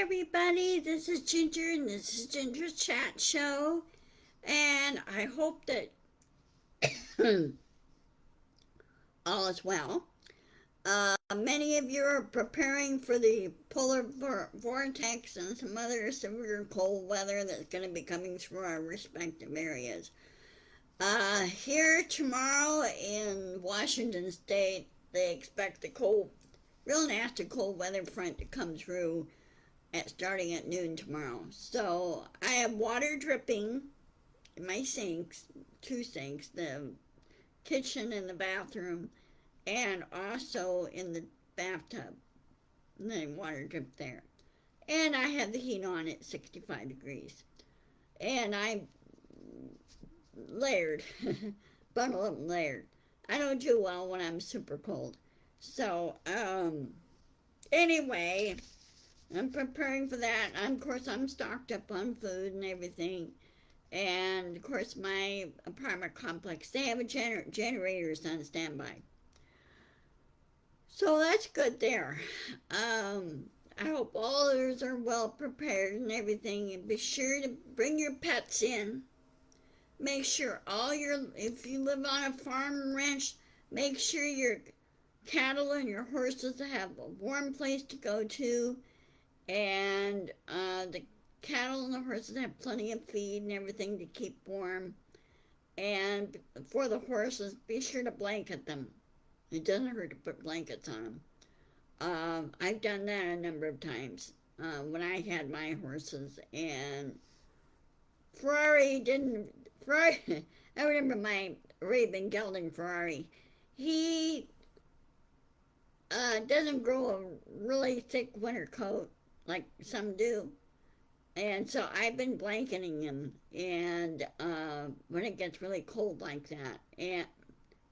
everybody, this is Ginger and this is Ginger's Chat Show, and I hope that all is well. Many of you are preparing for the polar vortex and some other severe cold weather that's going to be coming through our respective areas. Here tomorrow in Washington State, they expect a real nasty cold weather front to come through starting at noon tomorrow. So I have water dripping in my sinks, two sinks, the kitchen and the bathroom, and also in the bathtub. And then water drip there. And I have the heat on at 65 degrees. And I layered, bundle up and layered. I don't do well when I'm super cold. So, anyway, I'm preparing for that. Of course, I'm stocked up on food and everything. And, of course, my apartment complex, they have generators on standby. So that's good there. I hope all others are well prepared and everything. And be sure to bring your pets in. Make sure if you live on a farm and ranch, make sure your cattle and your horses have a warm place to go to. And the cattle and the horses have plenty of feed and everything to keep warm. And for the horses, be sure to blanket them. It doesn't hurt to put blankets on them. I've done that a number of times when I had my horses. And Ferrari, I remember my Arabian gelding Ferrari. He doesn't grow a really thick winter coat like some do. And so I've been blanketing him, and when it gets really cold like that, and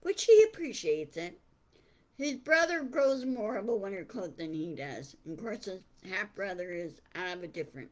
which he appreciates it. His brother grows more of a winter coat than he does. And of course, his half brother is out of a different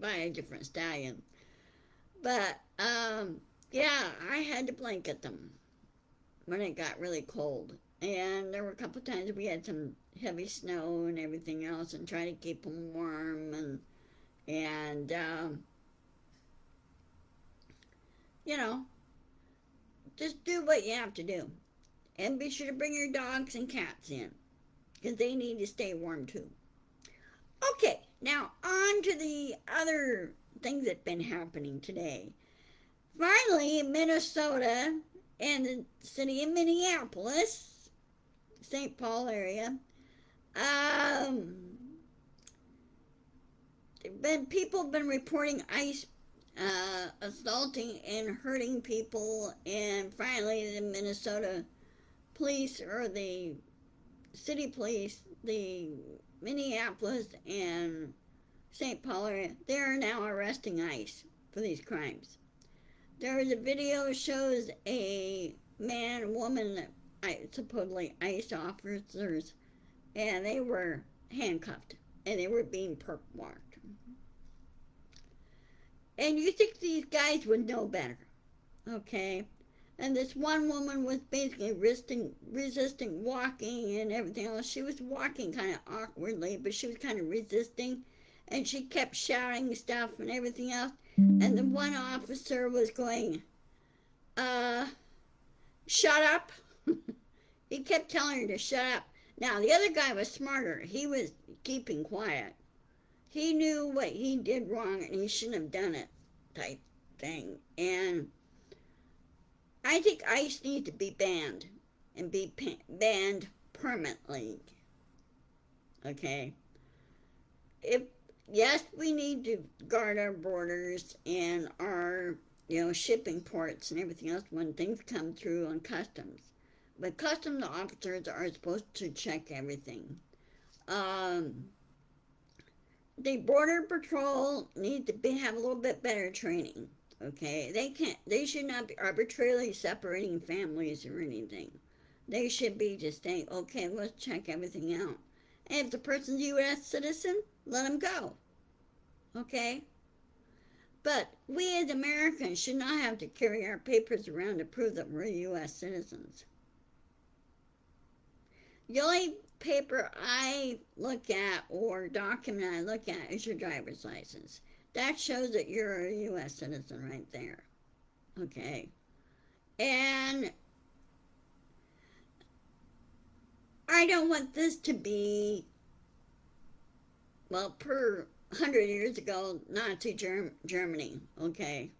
by a different stallion. But yeah, I had to blanket them when it got really cold. And there were a couple times we had some heavy snow and everything else, and try to keep them warm and you know, just do what you have to do. And be sure to bring your dogs and cats in, because they need to stay warm too. Okay, now on to the other things that have been happening today. Finally, in Minnesota and the city of Minneapolis, St. Paul area, people have been reporting ICE assaulting and hurting people, and finally the Minnesota police, or the city police, the Minneapolis and St. Paul area, they are now arresting ICE for these crimes. There is a video shows a man and woman, supposedly ICE officers, and they were handcuffed and they were being perp walked. And you think these guys would know better, okay? And this one woman was basically resisting walking and everything else. She was walking kind of awkwardly, but she was kind of resisting. And she kept shouting stuff and everything else. And the one officer was going, shut up. He kept telling her to shut up. Now, the other guy was smarter. He was keeping quiet. He knew what he did wrong and he shouldn't have done it, type thing. And I think ICE needs to be banned, and be banned permanently. Okay? Yes, we need to guard our borders and our, shipping ports and everything else when things come through on customs. But customs officers are supposed to check everything. The Border Patrol need to have a little bit better training. Okay, they should not be arbitrarily separating families or anything. They should be just saying, okay, let's check everything out. And if the person's a U.S. citizen, let them go. Okay? But we as Americans should not have to carry our papers around to prove that we're U.S. citizens. The only paper I look at or document I look at is your driver's license. That shows that you're a U.S. citizen right there. Okay. And I don't want this to be, well, per 100 years ago, Nazi Germany. Okay.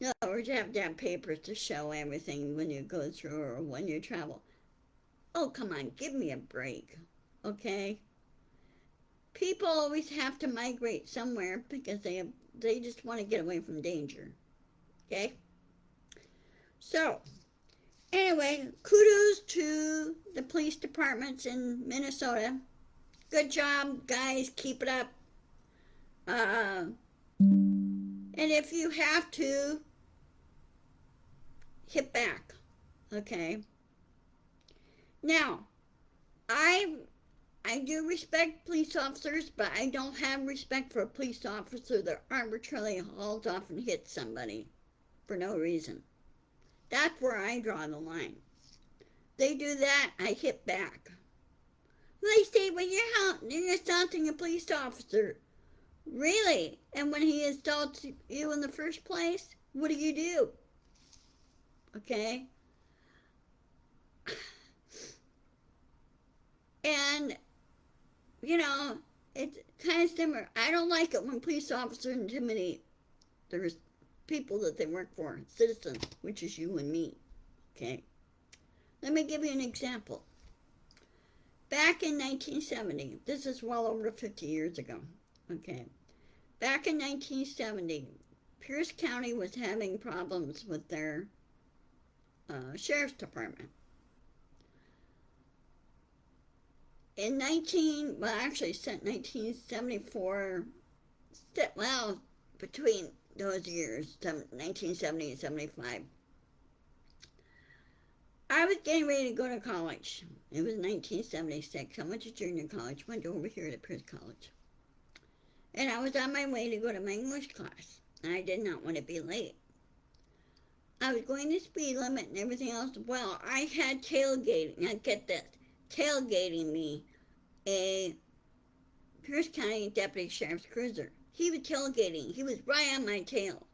In other words, you have to have papers to show everything when you go through or when you travel. Oh, come on, give me a break. Okay? People always have to migrate somewhere because they just want to get away from danger. Okay? So, anyway, kudos to the police departments in Minnesota. Good job, guys. Keep it up. And if you have to, hit back. Okay? Now, I I do respect police officers, but I don't have respect for a police officer that arbitrarily hauls off and hits somebody for no reason. That's where I draw the line. They do that, I hit back. They say, well, you're assaulting a police officer. Really? And when he assaults you in the first place, what do? Okay? And, you know, it's kind of similar. I don't like it when police officers intimidate there's people that they work for, citizens, which is you and me. Okay? Let me give you an example. Back in 1970, this is well over 50 years ago. Okay? Back in 1970, Pierce County was having problems with their sheriff's department. In 1974, well, between those years, 1970 and 75, I was getting ready to go to college. It was 1976. I went to junior college, went over here to Pierce College. And I was on my way to go to my English class. And I did not want to be late. I was going the speed limit and everything else. Well, I had tailgating. Now get this. Tailgating me a Pierce County Deputy Sheriff's Cruiser. He was tailgating. He was right on my tail,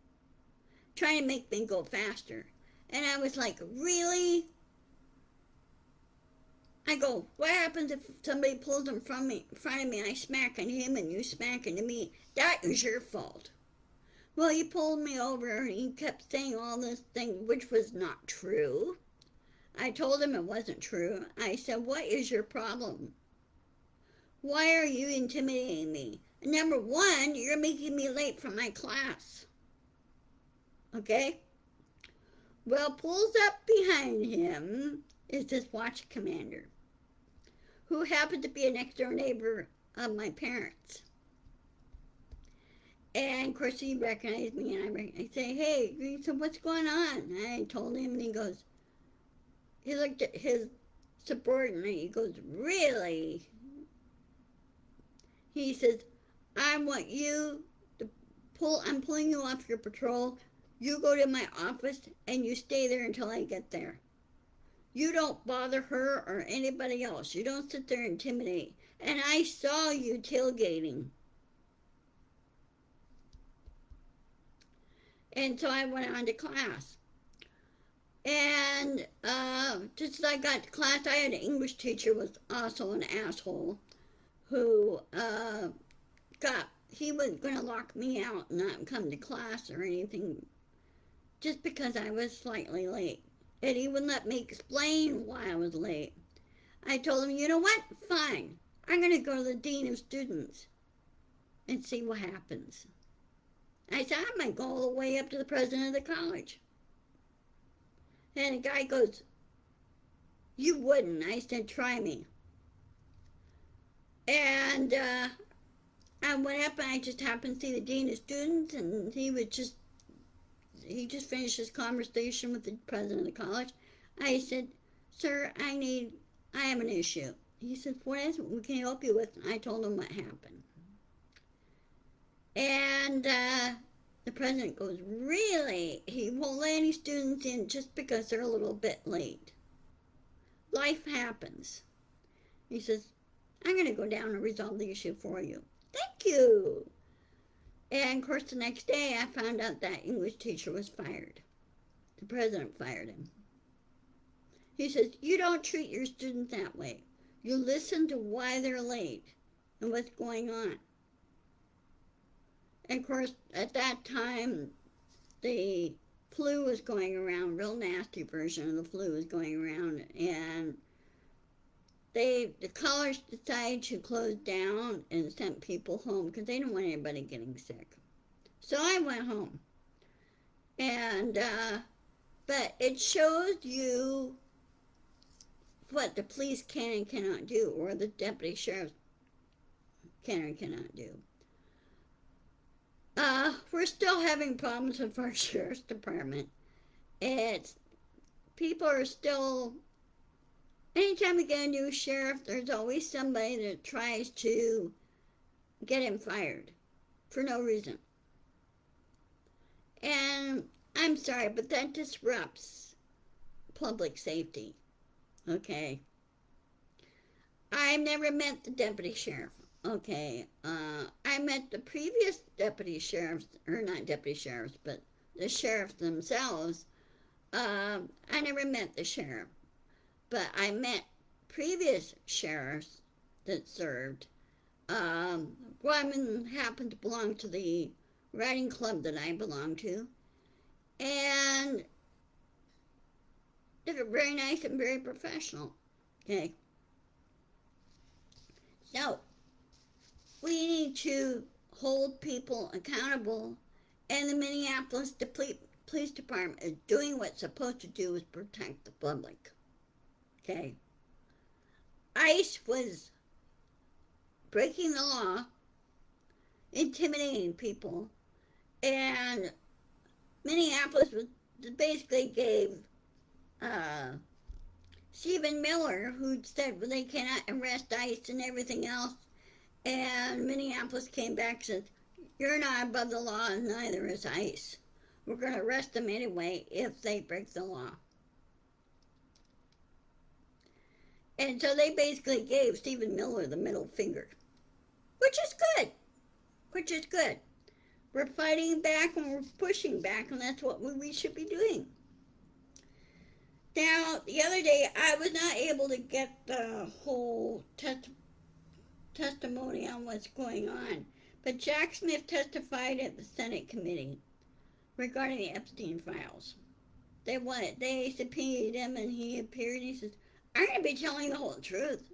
trying to make me go faster. And I was like, really? I go, what happens if somebody pulls in front of me, I smack into him and you smack into me? That is your fault. Well, he pulled me over and he kept saying all this thing, which was not true. I told him it wasn't true. I said, what is your problem? Why are you intimidating me? Number one, you're making me late for my class. Okay? Well, pulls up behind him is this watch commander, who happened to be a next door neighbor of my parents. And of course he recognized me and I say, hey, he said, what's going on? And I told him and he goes, he looked at his subordinate, he goes, really? He says, I'm pulling you off your patrol. You go to my office and you stay there until I get there. You don't bother her or anybody else. You don't sit there and intimidate. And I saw you tailgating. And so I went on to class. And just as I got to class, I had an English teacher who was also an asshole who he was going to lock me out and not come to class or anything just because I was slightly late. And he wouldn't let me explain why I was late. I told him, you know what? Fine. I'm going to go to the dean of students and see what happens. I said, I might go all the way up to the president of the college. And the guy goes, you wouldn't. I said, try me. And I went up and I just happened to see the dean of students, and he just finished his conversation with the president of the college. I said, sir, I have an issue. He said, what is it we can help you with? And I told him what happened. And the president goes, really? He won't let any students in just because they're a little bit late. Life happens. He says, I'm going to go down and resolve the issue for you. Thank you. And of course, the next day I found out that English teacher was fired. The president fired him. He says, you don't treat your students that way. You listen to why they're late and what's going on. And of course, at that time, the flu was going around, real nasty version of the flu was going around, and the college decided to close down and sent people home because they didn't want anybody getting sick. So I went home. And, but it shows you what the police can and cannot do, or the deputy sheriff can and cannot do. We're still having problems with our sheriff's department. People are still, anytime we get a new sheriff, there's always somebody that tries to get him fired for no reason. And I'm sorry, but that disrupts public safety. Okay. I've never met the deputy sheriff. Okay. I met the previous deputy sheriffs, or not deputy sheriffs, but the sheriffs themselves. I never met the sheriff, but I met previous sheriffs that served. One happened to belong to the riding club that I belong to, and they're very nice and very professional. Okay. So, we need to hold people accountable, and the Minneapolis Police Department is doing what it's supposed to do, is protect the public. Okay. ICE was breaking the law, intimidating people, and Minneapolis basically gave Stephen Miller, who said, well, they cannot arrest ICE and everything else, and Minneapolis came back and said, you're not above the law, and neither is ICE. We're going to arrest them anyway if they break the law. And so they basically gave Stephen Miller the middle finger, which is good. Which is good. We're fighting back and we're pushing back, and that's what we should be doing. Now, the other day, I was not able to get the whole testimony on what's going on, but Jack Smith testified at the Senate committee regarding the Epstein files. They subpoenaed him, and he appeared, and he says, I'm going to be telling the whole truth.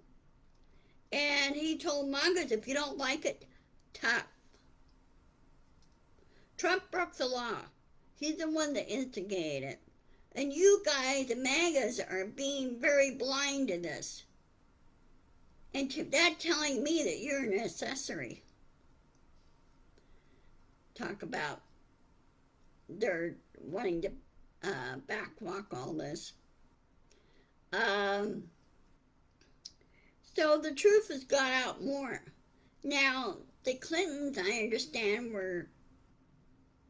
And he told Mongoose, if you don't like it, tough. Trump broke the law. He's the one that instigated it. And you guys, the MAGAs, are being very blind to this. And to that telling me that you're an accessory. Talk about they're wanting to backwalk all this. So the truth has got out more. Now, the Clintons, I understand, were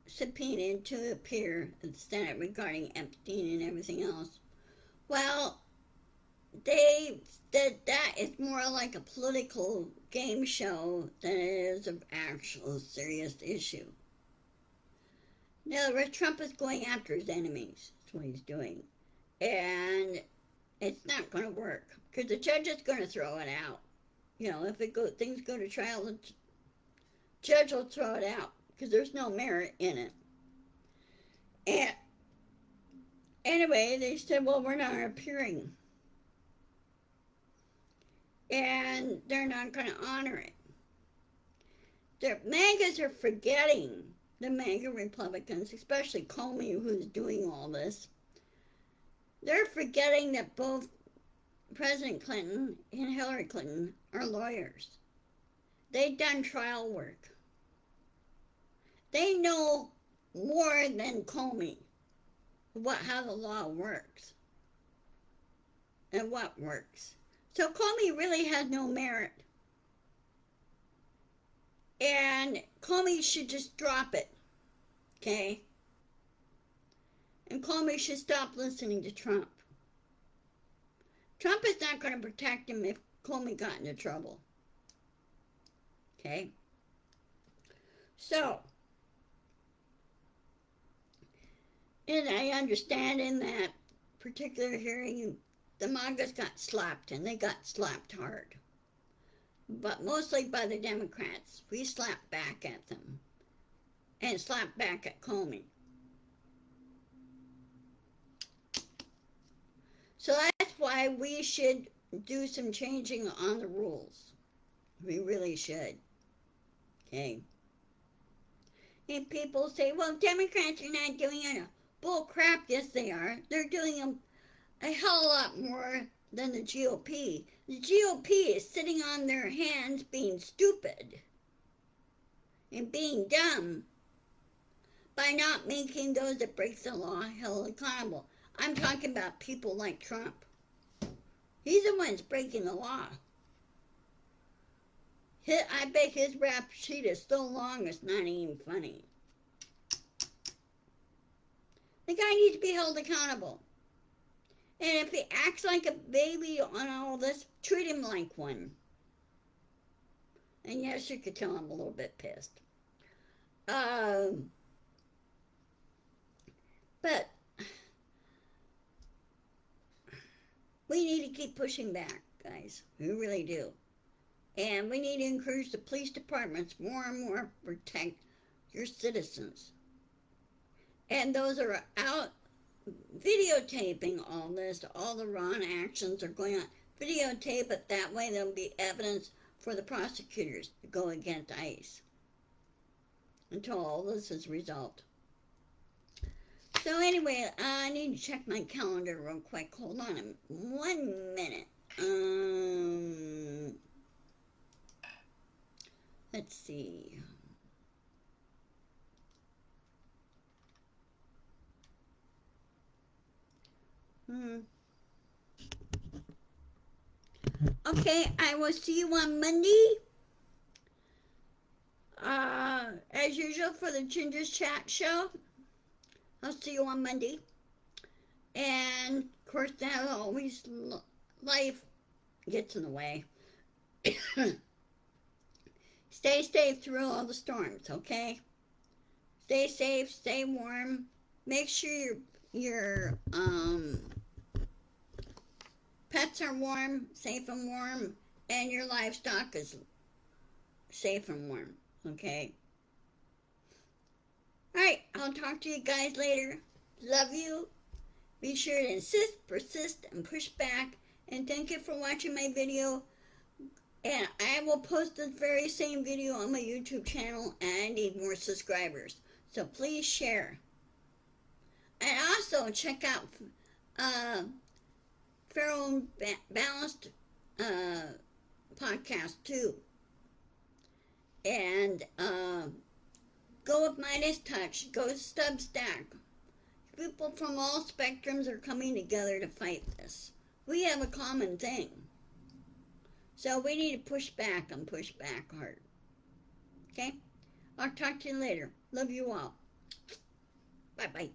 subpoenaed to appear at the Senate regarding Epstein and everything else. Well, they said that is more like a political game show than it is an actual serious issue. In other words, Trump is going after his enemies. That's what he's doing. And it's not going to work because the judge is going to throw it out. You know, if things go to trial, the judge will throw it out because there's no merit in it. And anyway, they said, well, we're not appearing. And they're not going to honor it. The MAGAs are forgetting, the MAGA Republicans, especially Comey, who's doing all this. They're forgetting that both President Clinton and Hillary Clinton are lawyers. They've done trial work. They know more than Comey how the law works and what works. So Comey really has no merit. And Comey should just drop it, okay? And Comey should stop listening to Trump. Trump is not going to protect him if Comey got into trouble. Okay? So, and I understand in that particular hearing, the MAGAs got slapped, and they got slapped hard. But mostly by the Democrats. We slapped back at them. And slapped back at Comey. So that's why we should do some changing on the rules. We really should. Okay? And people say, well, Democrats are not doing it. Bull crap, yes they are. They're doing a hell of a lot more than the GOP. The GOP is sitting on their hands being stupid and being dumb by not making those that break the law held accountable. I'm talking about people like Trump. He's the one's breaking the law. I bet his rap sheet is so long it's not even funny. The guy needs to be held accountable. And if he acts like a baby on all this, treat him like one. And yes, you could tell I'm a little bit pissed. But we need to keep pushing back, guys. We really do. And we need to encourage the police departments more and more to protect your citizens. And those are out videotaping all this, all the wrong actions are going on. Videotape it, that way there'll be evidence for the prosecutors to go against ICE until all this is resolved. So anyway, I need to check my calendar real quick. Hold on 1 minute. Let's see. Okay, I will see you on Monday. As usual for the Ginger's Chat Show. I'll see you on Monday. And, of course, that always, life gets in the way. Stay safe through all the storms, okay? Stay safe, stay warm. Make sure your pets are warm, safe and warm, and your livestock is safe and warm, okay? Alright, I'll talk to you guys later. Love you. Be sure to insist, persist, and push back. And thank you for watching my video. And I will post this very same video on my YouTube channel, and I need more subscribers. So please share. And also check out Feral Balanced podcast too. And go with Midas Touch. Go with Substack. People from all spectrums are coming together to fight this. We have a common thing. So we need to push back and push back hard. Okay? I'll talk to you later. Love you all. Bye-bye.